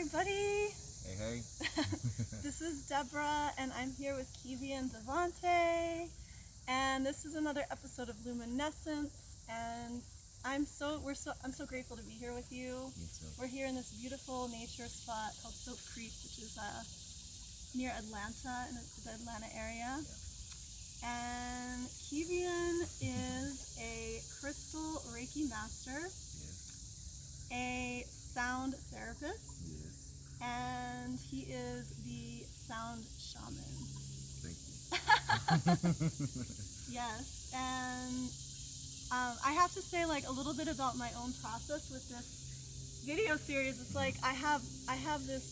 everybody. Hey, hey. This is Debra, and I'm here with Kevion Devante, and this is another episode of Luminescence. And I'm so grateful to be here with you. Me too. We're here in this beautiful nature spot called Soap Creek, which is near Atlanta, in the Atlanta area. Yeah. And Kevion is a crystal Reiki master, Yes. a sound therapist, Yes. and he is the sound shaman. Thank you. Yes, and I have to say, like, a little bit about my own process with this video series. It's like I have this.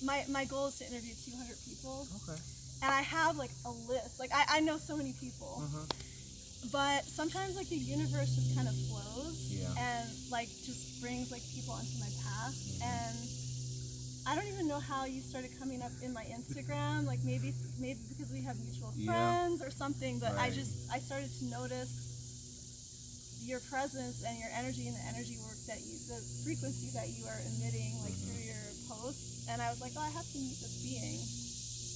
My goal is to interview 200 people. Okay. And I have like a list. Like I know so many people. But sometimes like the universe just kind of flows, and like just brings like people onto my path. And I don't even know how you started coming up in my Instagram, like maybe because we have mutual friends or something, but right. I started to notice your presence and your energy and the energy work the frequency that you are emitting like through your posts, and I was like, oh, I have to meet this being.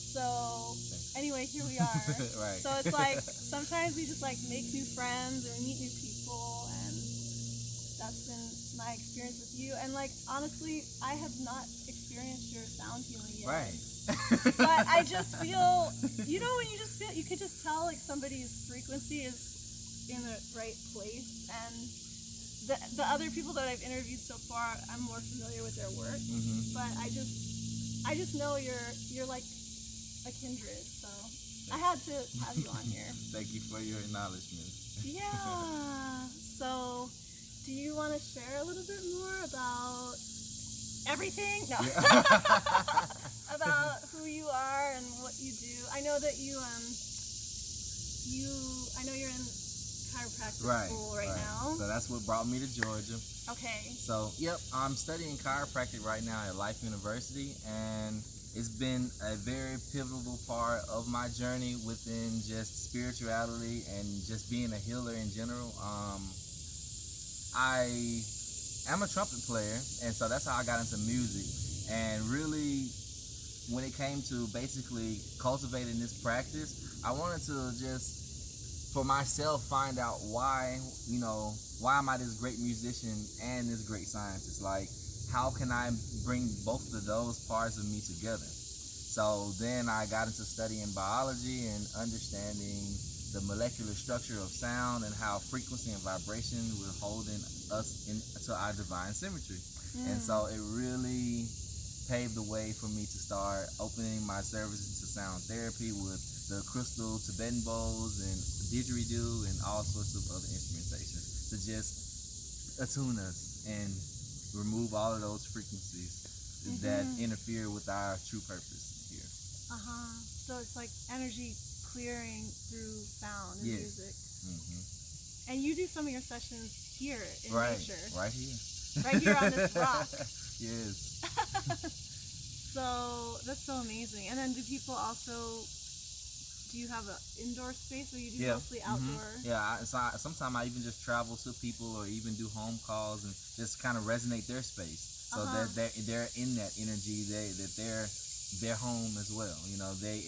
So anyway, here we are. Right. So it's like sometimes we just like make new friends or meet new people, and that's been my experience with you. And like honestly, I have not experienced your sound healing yet. Right. But I just feel, you know, when you just feel, you could just tell like somebody's frequency is in the right place. And the other people that I've interviewed so far, I'm more familiar with their work. But I just know you're like a kindred, so I had to have you on here. Thank you for your acknowledgement. Yeah. So, do you want to share a little bit more about everything? No. About who you are and what you do. I know that you're in chiropractic school right now. So that's what brought me to Georgia. Okay. So, I'm studying chiropractic right now at Life University, and it's been a very pivotal part of my journey within just spirituality and just being a healer in general. I am a trumpet player, and so that's how I got into music. And really, when it came to basically cultivating this practice, I wanted to just, for myself, find out why am I this great musician and this great scientist? Like, how can I bring both of those parts of me together? So then I got into studying biology and understanding the molecular structure of sound and how frequency and vibration were holding us into our divine symmetry. And so it really paved the way for me to start opening my services to sound therapy with the crystal Tibetan bowls and didgeridoo and all sorts of other instrumentation to just attune us and remove all of those frequencies that interfere with our true purpose here. So it's like energy clearing through sound and music. And you do some of your sessions here in nature. Right here. Right here on this rock. Yes. So that's so amazing. And then do you have an indoor space, or you do mostly outdoor? Sometimes I even just travel to people or even do home calls and just kind of resonate their space. So they're in that energy, that they're home as well. You know, they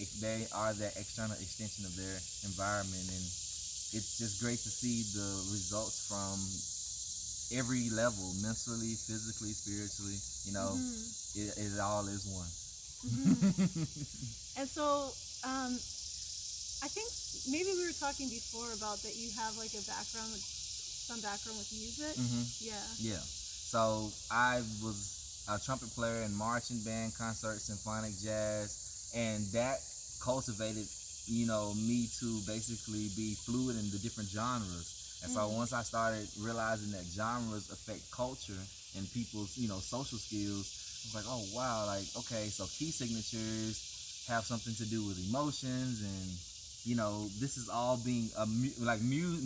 are that external extension of their environment, and it's just great to see the results from every level, mentally, physically, spiritually. You know, it all is one. And so, I think maybe we were talking before about that you have like some background with music. Yeah. So I was a trumpet player in marching band, concert, symphonic jazz, and that cultivated, me to basically be fluid in the different genres. And so once I started realizing that genres affect culture and people's, social skills, I was like, oh wow, like, okay, so key signatures have something to do with emotions, and this is all being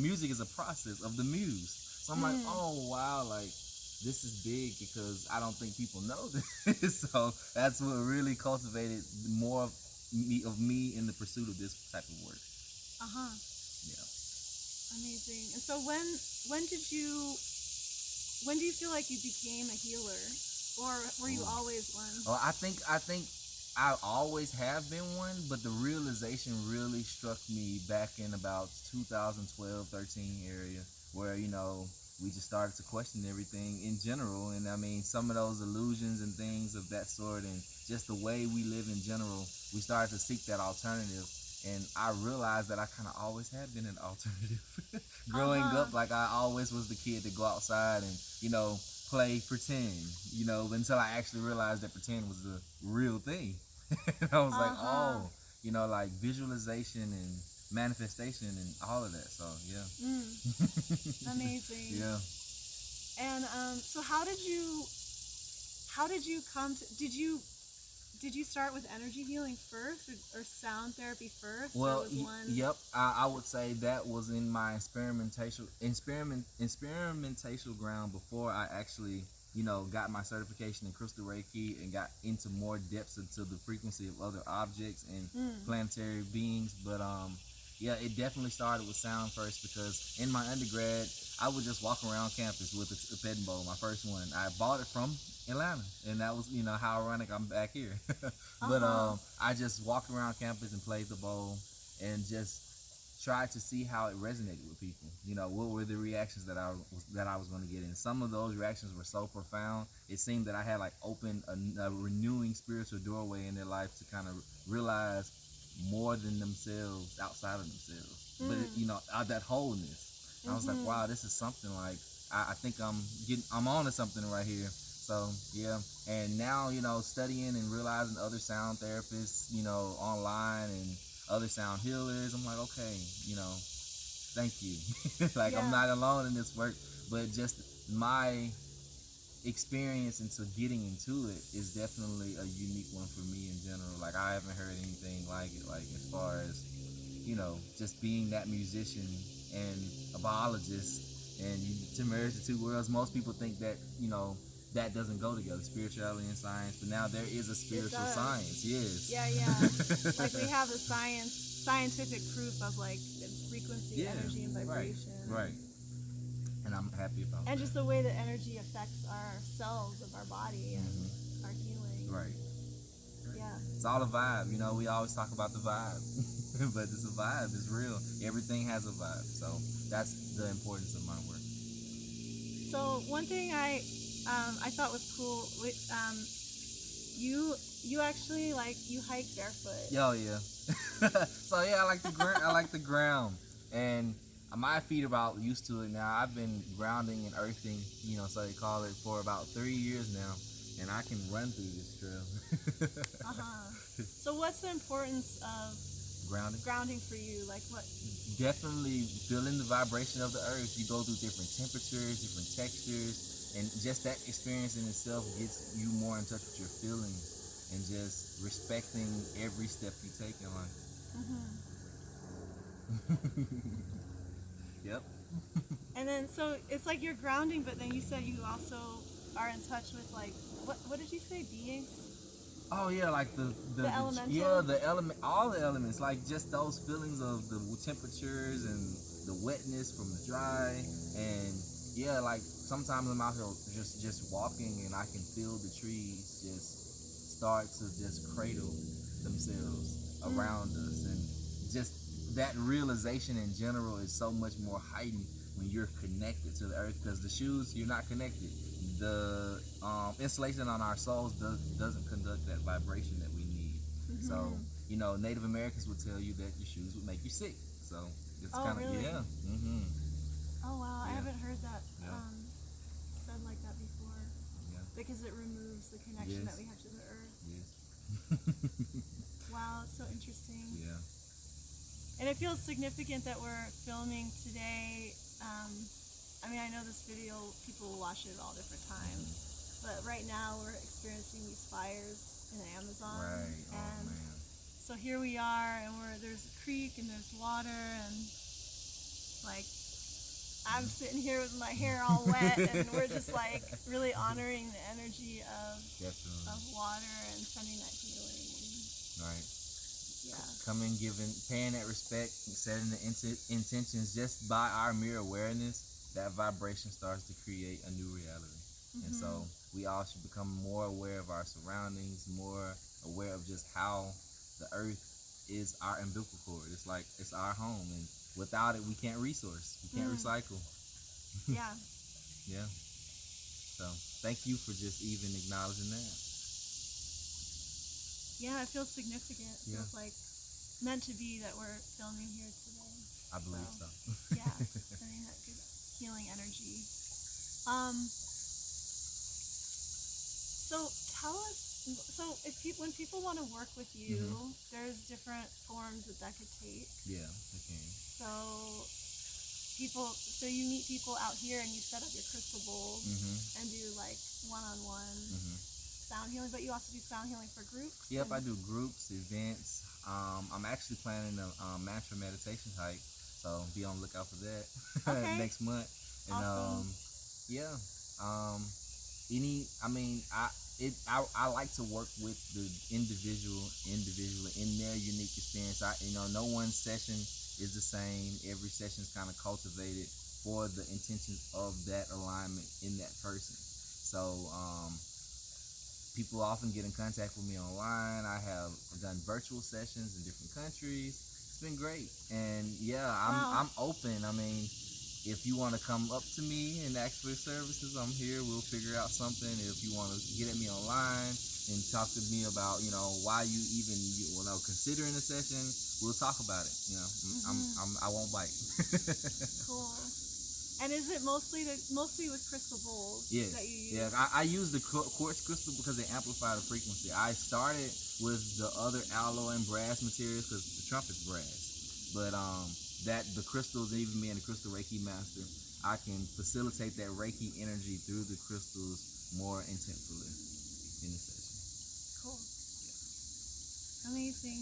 music is a process of the muse. So I'm like, oh wow, like this is big because I don't think people know this. So that's what really cultivated more of me in the pursuit of this type of work. Yeah. Amazing. And so when do you feel like you became a healer? or were you always one? Oh, I think I always have been one, but the realization really struck me back in about 2012, 13 area, where we just started to question everything in general, and I mean some of those illusions and things of that sort, and just the way we live in general, we started to seek that alternative. And I realized that I kind of always had been an alternative. Growing up, like I always was the kid to go outside and, play pretend, until I actually realized that pretend was the real thing. And I was like, oh, like visualization and manifestation and all of that. So, yeah. Amazing. Yeah. And so how did you come to, did you start with energy healing first, or sound therapy first? Well, or was one... yep. I would say that was in my experimental ground before I actually, got my certification in crystal Reiki and got into more depths into the frequency of other objects and planetary beings. But yeah, it definitely started with sound first, because in my undergrad, I would just walk around campus with a petting bowl, my first one. I bought it from Atlanta, and that was, how ironic I'm back here. But I just walked around campus and played the bowl and just tried to see how it resonated with people. What were the reactions that I was going to get? And some of those reactions were so profound, it seemed that I had like opened a renewing spiritual doorway in their life to kind of realize more than themselves outside of themselves. But that wholeness. I was like, wow, this is something like, I think I'm on to something right here. So yeah, and now studying and realizing other sound therapists, online, and other sound healers, I'm like, okay, thank you. Like, yeah. I'm not alone in this work, but just my experience into getting into it is definitely a unique one for me in general. Like, I haven't heard anything like it. Like, as far as just being that musician and a biologist, and to merge the two worlds. Most people think that that doesn't go together, spirituality and science, but now there is a spiritual science. Yes. Yeah. Like, we have the scientific proof of like frequency, energy, and vibration. Right. And I'm happy about that. And just the way that energy affects our cells of our body and our healing. Right. Yeah. It's all a vibe. We always talk about the vibe, but it's a vibe. It's real. Everything has a vibe. So that's the importance of my work. So one thing I thought was cool. You actually you hike barefoot. Oh yeah. So yeah, I like the ground, and my feet are about used to it now. I've been grounding and earthing, so they call it, for about 3 years now, and I can run through this trail. So what's the importance of grounding for you? Like, what? Definitely feeling the vibration of the earth. You go through different temperatures, different textures, and just that experience in itself gets you more in touch with your feelings and just respecting every step you take in life. Yep. And then, so it's like you're grounding, but then you said you also are in touch with, like, what did you say, beings? Oh yeah, like the elementals? Yeah, all the elements, like just those feelings of the temperatures and the wetness from the dry, and yeah, like sometimes I'm out here just walking and I can feel the trees just start to just cradle themselves around us, and just that realization in general is so much more heightened when you're connected to the earth, because the shoes, you're not connected. The insulation on our souls doesn't conduct that vibration that we need. So Native Americans would tell you that your shoes would make you sick. So it's kind of really? Yeah. Oh wow, yeah. I haven't heard that said like that before. Yeah. Because it removes the connection that we have to the earth. Yes. Wow, it's so interesting. Yeah. And it feels significant that we're filming today. I mean, I know this video, people will watch it at all different times, but right now we're experiencing these fires in the Amazon. Right. And man. so here we are, and there's a creek and there's water, and like I'm sitting here with my hair all wet, and we're just like really honoring the energy of water and sending that healing. Right. Yeah. Coming, paying that respect, setting the intentions just by our mere awareness. That vibration starts to create a new reality. And so we all should become more aware of our surroundings, more aware of just how the earth is our umbilical cord. It's like it's our home, and without it, we can't resource. We can't recycle. Yeah. Yeah. So thank you for just even acknowledging that. Yeah, it feels significant. It Yeah. feels like meant to be that we're filming here today. I believe so. Yeah, sending that good healing energy. So tell us. So if when people want to work with you, there's different forms that could take. Yeah, I can. So so you meet people out here and you set up your crystal bowls and do like one-on-one sound healing, but you also do sound healing for groups. Yep, I do groups, events. I'm actually planning a mantra meditation hike, so be on the lookout for that next month. And awesome. I like to work with the individual in their unique experience. No one session is the same. Every session is kind of cultivated for the intentions of that alignment in that person. So people often get in contact with me online. I have done virtual sessions in different countries. It's been great, and I'm open. I mean, if you want to come up to me and ask for services, I'm here. We'll figure out something. If you want to get at me online and talk to me about, why you even, considering a session, we'll talk about it. I won't bite. Cool. And is it mostly with crystal bowls that you use? Yeah, I use the quartz crystal because they amplify the frequency. I started with the other alloy and brass materials because the trumpet's brass, but the crystals, even being a crystal Reiki master, I can facilitate that Reiki energy through the crystals more intentfully in the session. Cool. Yeah. Amazing.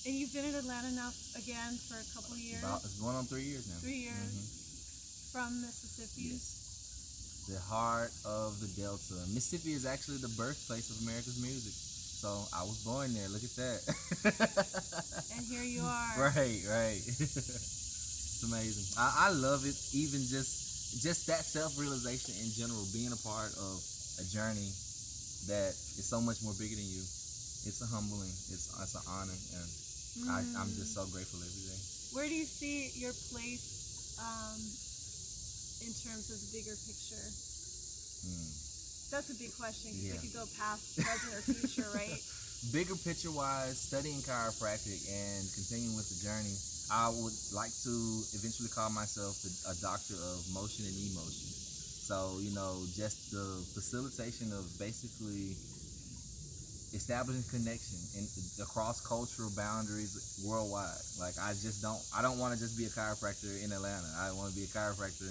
And you've been in Atlanta now again for a couple years. It's going on 3 years now. 3 years from Mississippi. Yes. The heart of the Delta. Mississippi is actually the birthplace of America's music. So I was born there. Look at that. And here you are. Right. It's amazing. I love it. Even just that self-realization in general, being a part of a journey that is so much more bigger than you. It's a humbling. It's an honor, and I'm just so grateful every day. Where do you see your place in terms of the bigger picture? That's a big question because we could go past present or future, right? Bigger picture wise, studying chiropractic and continuing with the journey, I would like to eventually call myself a doctor of motion and emotion. So, just the facilitation of basically establishing connection across cultural boundaries worldwide. Like I don't want to just be a chiropractor in Atlanta. I want to be a chiropractor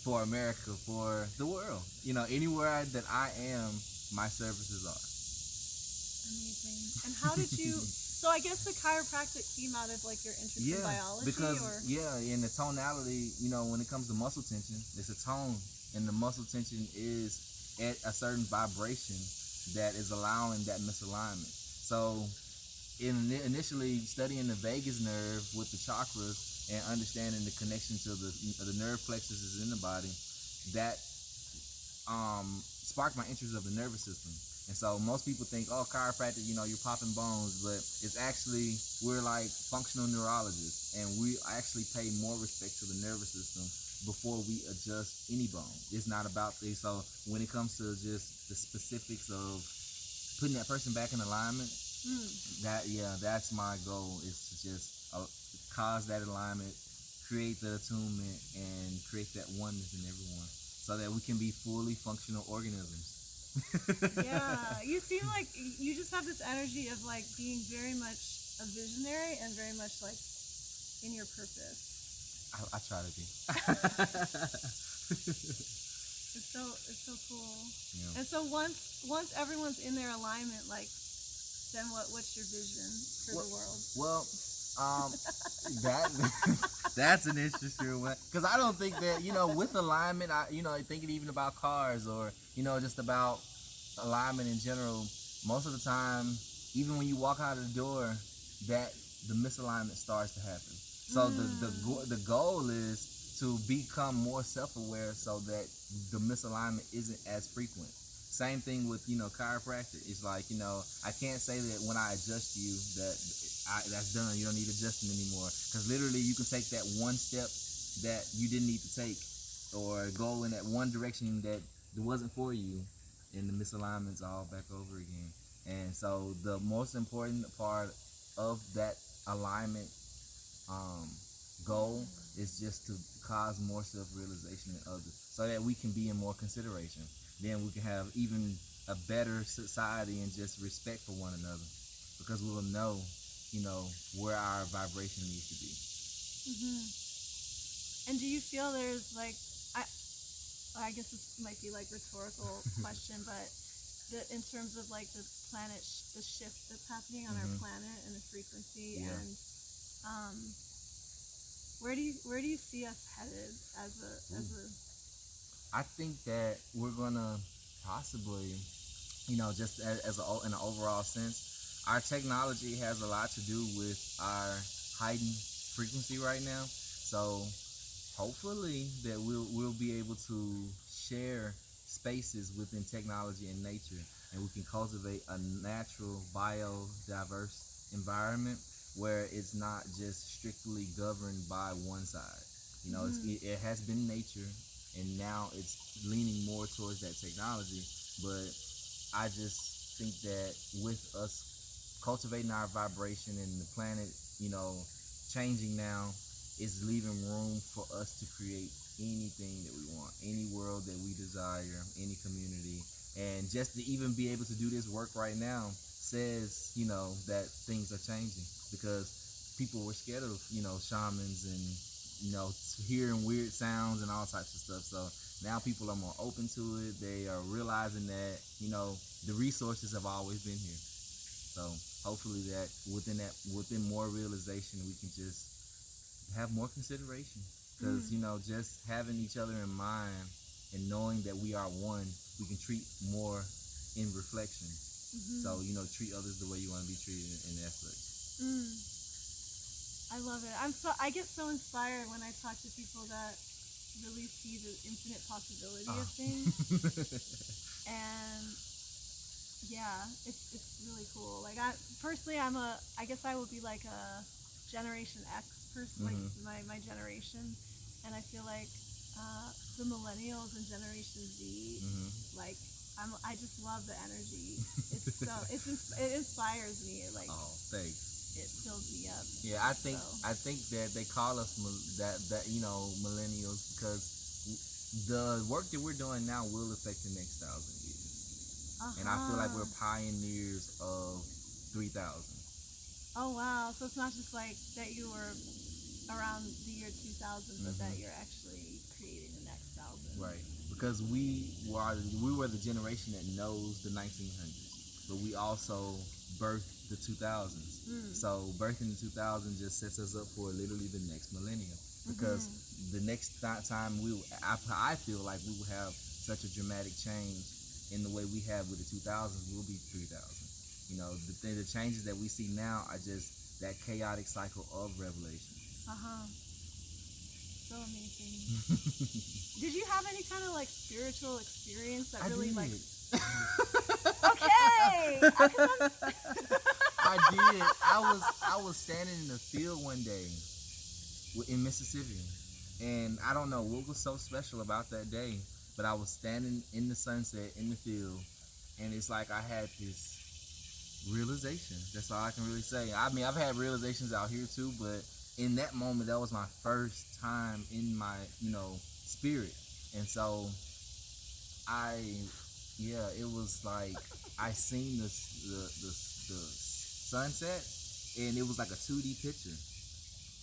for America, for the world. Anywhere that I am, my services are. Amazing. And how did you? So I guess the chiropractic came out of like your interest in biology, in the tonality. When it comes to muscle tension, it's a tone, and the muscle tension is at a certain vibration that is allowing that misalignment. So, initially studying the vagus nerve with the chakras and understanding the connection to the nerve plexuses in the body, that sparked my interest of the nervous system. And so most people think, chiropractic, you're popping bones, but it's actually, we're like functional neurologists, and we actually pay more respect to the nervous system before we adjust any bone. It's not about this. So when it comes to just the specifics of putting that person back in alignment, that's my goal, is to just cause that alignment, create the attunement, and create that oneness in everyone so that we can be fully functional organisms. Yeah, you seem like you just have this energy of like being very much a visionary and very much like in your purpose. I try to be. It's so cool. Yeah. And so once everyone's in their alignment, like, then what's your vision for the world? Well, that's an interesting one, because I don't think that with alignment, thinking even about cars or just about alignment in general, most of the time, even when you walk out of the door, that the misalignment starts to happen. So the goal is to become more self-aware so that the misalignment isn't as frequent. Same thing with, chiropractic. It's like, I can't say that when I adjust you that's done. You don't need adjusting anymore. Because literally you can take that one step that you didn't need to take or go in that one direction that wasn't for you, and the misalignment's all back over again. And so the most important part of that alignment goal is just to cause more self-realization in others so that we can be in more consideration. Then we can have even a better society and just respect for one another, because we will know, where our vibration needs to be. And do you feel there's like, I guess this might be like rhetorical question, but in terms of like the planet, the shift that's happening on our planet and the frequency, and where do you see us headed as a? I think that we're gonna possibly, just in an overall sense, our technology has a lot to do with our heightened frequency right now. So hopefully that we'll be able to share spaces within technology and nature, and we can cultivate a natural biodiverse environment where it's not just strictly governed by one side. It has been nature, and now it's leaning more towards that technology. But I just think that with us cultivating our vibration and the planet, changing now, is leaving room for us to create anything that we want, any world that we desire, any community. And just to even be able to do this work right now says, that things are changing, because people were scared of, shamans and, hearing weird sounds and all types of stuff. So now people are more open to it. They are realizing that, the resources have always been here. So hopefully that within more realization, we can just have more consideration, because just having each other in mind and knowing that we are one, we can treat more in reflection. So treat others the way you want to be treated in that place. I love it. I get so inspired when I talk to people that really see the infinite possibility of things. And yeah, it's really cool. Like I guess I would be like a Generation X person, like my generation, and I feel like the millennials and Generation Z, like I just love the energy. It inspires me. Thanks. It fills me up. Yeah, I think that they call us millennials because the work that we're doing now will affect the next 1,000 years, and I feel like we're pioneers of 3,000. Oh wow! So it's not just like that you were around the year 2000, but that you're actually creating the next 1,000. Right, because we were the generation that knows the 1900s, but we also birthed the 2000s. So birthing the 2000s just sets us up for literally the next millennium, because the next time I feel like we will have such a dramatic change in the way we have with the 2000s. We'll be 3000. The changes that we see now are just that chaotic cycle of revelation. So amazing. Did you have any kind of like spiritual experience that really like? Okay. I did. I was standing in the field one day in Mississippi, and I don't know what was so special about that day, but I was standing in the sunset in the field, and it's like I had this realization. That's all I can really say. I mean, I've had realizations out here too, but in that moment, that was my first time in my, spirit. And so it was like I seen the sunset, and it was like a 2D picture.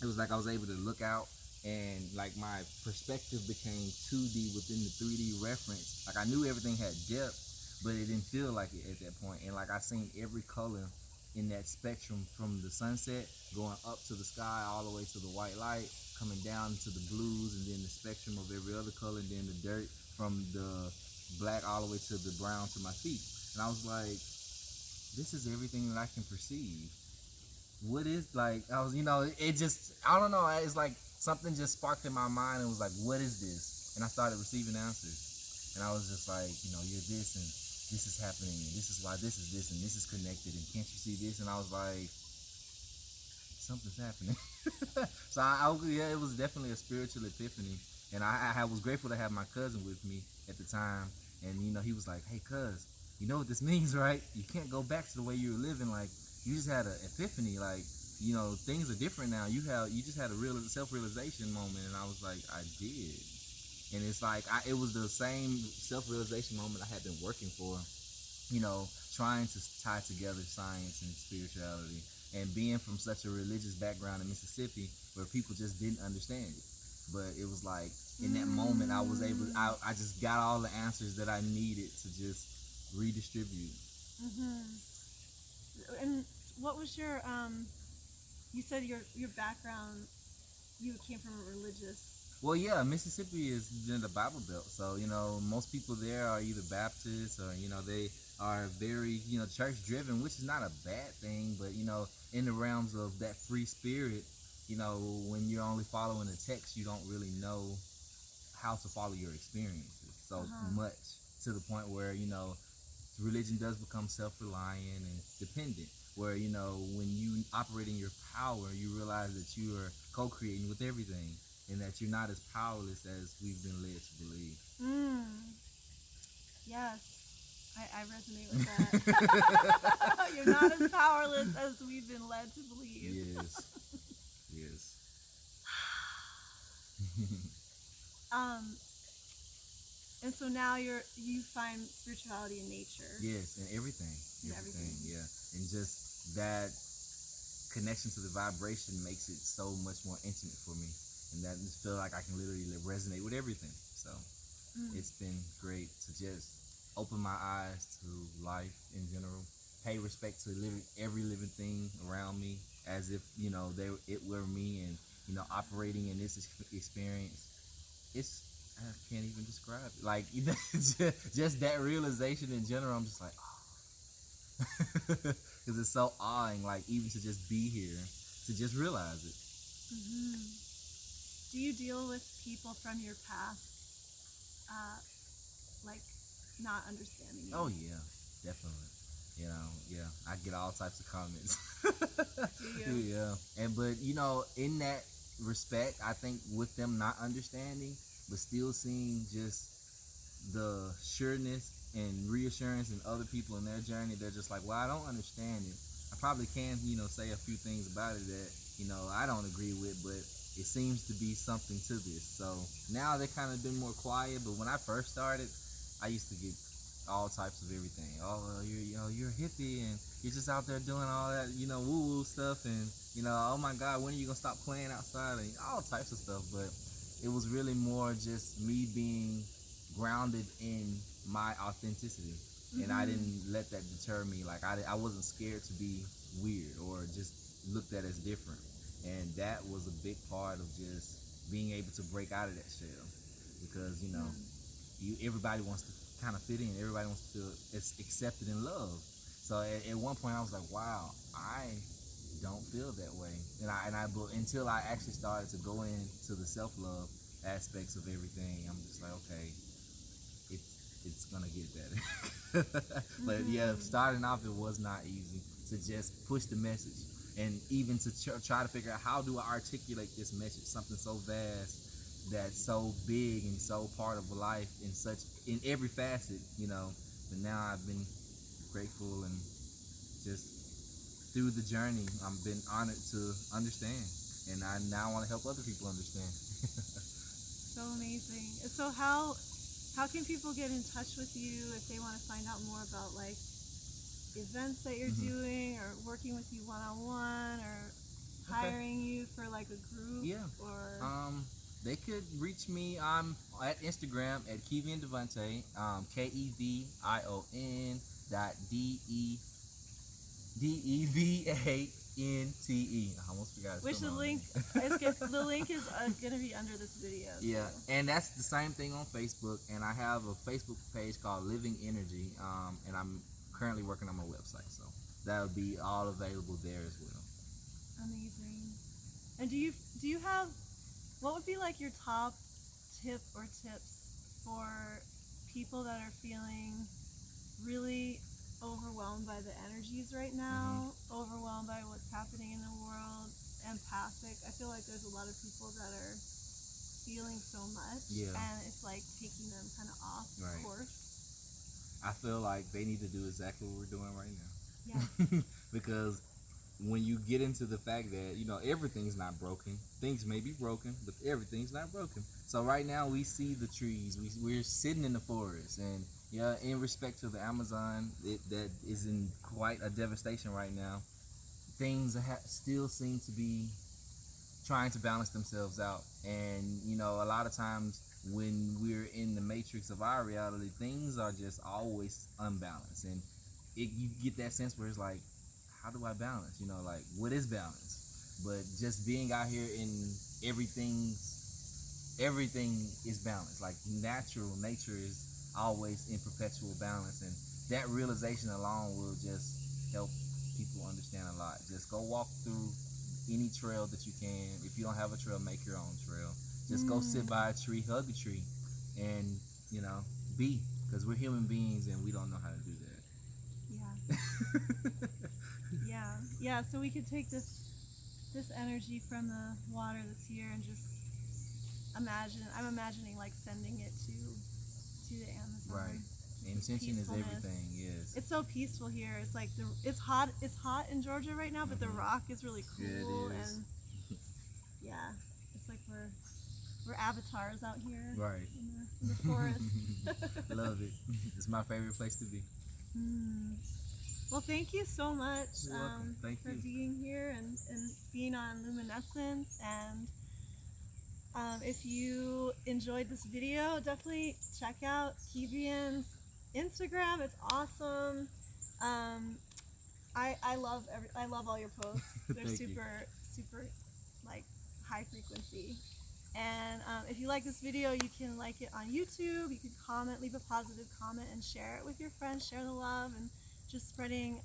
It was like I was able to look out, and like my perspective became 2D within the 3D reference. Like I knew everything had depth, but it didn't feel like it at that point. And like I seen every color in that spectrum, from the sunset going up to the sky all the way to the white light, coming down to the blues, and then the spectrum of every other color, and then the dirt from the black all the way to the brown to my feet. And I was like, this is everything that I can perceive. What is, like, I was, it just, I don't know, it's like something just sparked in my mind and was like, what is this? And I started receiving answers. And I was just like, you're this and this is happening and this is why this is this and this is connected and can't you see this? And I was like, something's happening. So yeah, it was definitely a spiritual epiphany. And I was grateful to have my cousin with me at the time. And, he was like, hey, cuz, you know what this means, right? You can't go back to the way you were living. Like, you just had an epiphany. Like, things are different now. You just had a real self-realization moment. And I was like, I did. And it's like, it was the same self-realization moment I had been working for, trying to tie together science and spirituality. And being from such a religious background in Mississippi where people just didn't understand it. But it was like, in that moment, I was able, I just got all the answers that I needed to just redistribute. And what was your, you said your background, you came from a religious... Well, yeah, Mississippi is in the Bible Belt. So, most people there are either Baptists or, they are very, church-driven, which is not a bad thing. But, in the realms of that free spirit, when you're only following the text, you don't really know how to follow your experiences so much, to the point where, religion does become self-reliant and dependent, where, when you operate in your power, you realize that you are co-creating with everything and that you're not as powerless as we've been led to believe. Yes, I resonate with that. You're not as powerless as we've been led to believe. Yes. And so now you find spirituality in nature. Yes, in everything. Yeah. And just that connection to the vibration makes it so much more intimate for me. And that just feel like I can literally resonate with everything. So it's been great to just open my eyes to life in general, pay respect to every living thing around me as if, it were me, and, operating in this experience. I can't even describe it. Like, just that realization in general, I'm just like, oh. Because it's so awing, like, even to just be here, to just realize it. Do you deal with people from your past, like, not understanding you? Oh, yeah, definitely. I get all types of comments. Do you? Yeah. But, in that respect, I think with them not understanding, but still seeing just the sureness and reassurance in other people in their journey, they're just like, well, I don't understand it. I probably can, say a few things about it that, I don't agree with, but it seems to be something to this. So now they're kind of been more quiet, but when I first started, I used to get all types of everything. Oh, well, you're a hippie and you're just out there doing all that, woo-woo stuff, and, oh my God, when are you going to stop playing outside, and all types of stuff. But it was really more just me being grounded in my authenticity. And I didn't let that deter me. Like, I wasn't scared to be weird or just looked at as different. And that was a big part of just being able to break out of that shell. Because, everybody wants to kind of fit in. Everybody wants to feel accepted and loved. So at one point I was like, wow, I don't feel that way. Until I actually started to go into the self-love aspects of everything, I'm just like, okay, it's gonna get better. But yeah, starting off, it was not easy to just push the message, and even to try to figure out how do I articulate this message, something so vast, that's so big and so part of life in every facet, But now I've been grateful, and just through the journey, I've been honored to understand, and I now want to help other people understand. So amazing. So how can people get in touch with you if they want to find out more about, like, events that you're doing, or working with you one-on-one, or hiring you for, like, a group? Yeah. Or they could reach me. I'm at Instagram at Kevion Devante, KEVION.DEVANTE. I almost forgot. Which the link is going to be under this video. Yeah, so. and that's the same thing on Facebook. And I have a Facebook page called Living Energy, and I'm currently working on my website, so that'll be all available there as well. Amazing. And do you have what would be like your top tip or tips for people that are feeling really overwhelmed by the energies right now, overwhelmed by what's happening in the world, empathic? I feel like there's a lot of people that are feeling so much, and it's like taking them kind of off course. I feel like they need to do exactly what we're doing right now. Yeah. Because when you get into the fact that, you know, everything's not broken, things may be broken, but everything's not broken. So right now we see the trees, we're sitting in the forest, and in respect to the Amazon, that is in quite a devastation right now. Things still seem to be trying to balance themselves out, and you know, a lot of times when we're in the matrix of our reality, things are just always unbalanced, and you get that sense where it's like, how do I balance? You know, like, what is balance? But just being out here in everything is balanced. Like, nature is always in perpetual balance, and that realization alone will just help people understand a lot. Just go walk through any trail that you can. If you don't have a trail, make your own trail. Just go sit by a tree, hug a tree, and, you know, because we're human beings and we don't know how to do that. Yeah, so we could take this energy from the water that's here and just I'm imagining like sending it to the Amazon. Right. Intention is everything. Yes. It's so peaceful here. It's like it's hot in Georgia right now, but the rock is really cool. Yeah, it is. And yeah, it's like we're avatars out here. Right. In the forest. Love it. It's my favorite place to be. Well, thank you so much for you. being here and being on Luminescence. And if you enjoyed this video, definitely check out Kevion's Instagram. It's awesome. I love all your posts. They're super like high frequency. And if you like this video, you can like it on YouTube. You can comment, leave a positive comment, and share it with your friends. Share the love and just spreading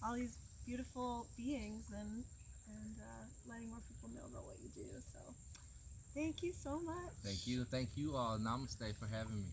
all these beautiful beings and letting more people know about what you do. So thank you so much. Thank you all. Namaste for having me.